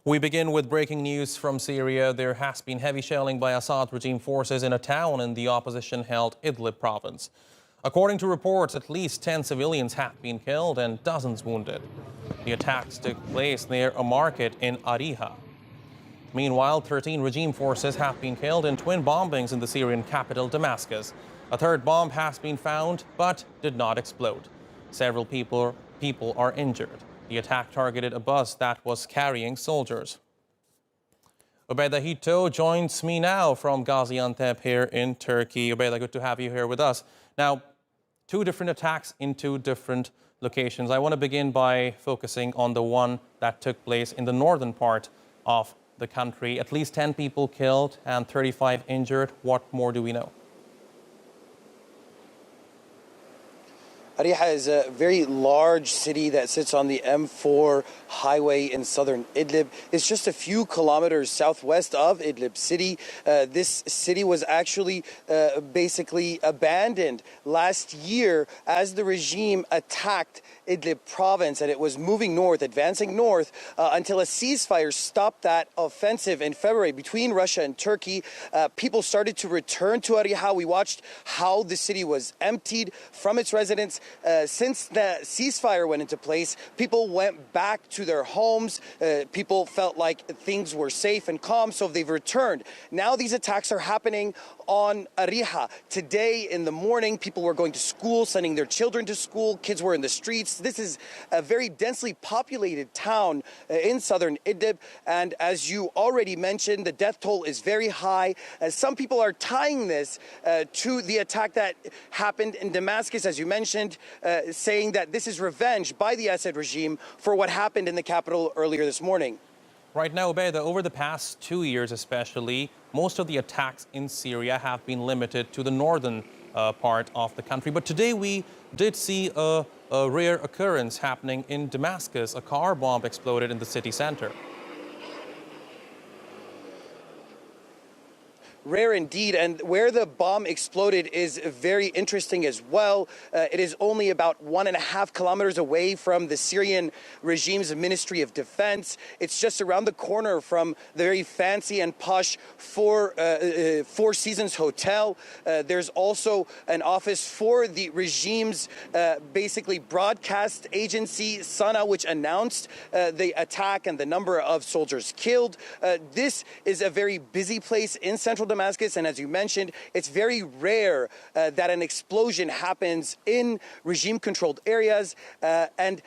We begin with breaking news from Syria. There has been heavy shelling by Assad regime forces in a town in the opposition-held Idlib province. According to reports, at least 10 civilians have been killed and dozens wounded. The attacks took place near a market in Ariha. Meanwhile, 13 regime forces have been killed in twin bombings in the Syrian capital, Damascus. A third bomb has been found, but did not explode. Several people are injured. The attack targeted a bus that was carrying soldiers. Ubeda Hito joins me now from Gaziantep here in Turkey. Ubeda, good to have you here with us. Now, two different attacks in two different locations. I want to begin by focusing on the one that took place in the northern part of the country. At least 10 people killed and 35 injured. What more do we know? Ariha is a very large city that sits on the M4 highway in southern Idlib. It's just a few kilometers southwest of Idlib city. This city was actually basically abandoned last year as the regime attacked Idlib province, and it was moving north, advancing north, until a ceasefire stopped that offensive in February between Russia and Turkey. People started to return to Ariha. We watched how the city was emptied from its residents. Since the ceasefire went into place, people went back to their homes. People felt like things were safe and calm, so they've returned. Now these attacks are happening on Ariha. Today in the morning, people were going to school, sending their children to school. Kids were in the streets. This is a very densely populated town in southern Idlib. And as you already mentioned, the death toll is very high. Some people are tying this to the attack that happened in Damascus, as you mentioned, saying that this is revenge by the Assad regime for what happened in the capital earlier this morning. Right now, Ubeda, over the past 2 years especially, most of the attacks in Syria have been limited to the northern part of the country. But today we did see a rare occurrence happening in Damascus. A car bomb exploded in the city center. Rare indeed, and where the bomb exploded is very interesting as well. It is only about 1.5 kilometers away from the Syrian regime's Ministry of Defense. It's just around the corner from the very fancy and posh Four Seasons Hotel. There's also an office for the regime's basically broadcast agency, Sana, which announced the attack and the number of soldiers killed. This is a very busy place in central Damascus, and as you mentioned, it's very rare that an explosion happens in regime-controlled areas, and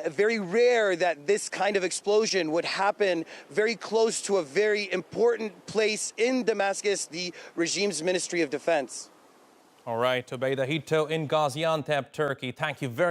very rare that this kind of explosion would happen very close to a very important place in Damascus, the regime's Ministry of Defense. All right, Ubeda Hito in Gaziantep, Turkey. Thank you very much.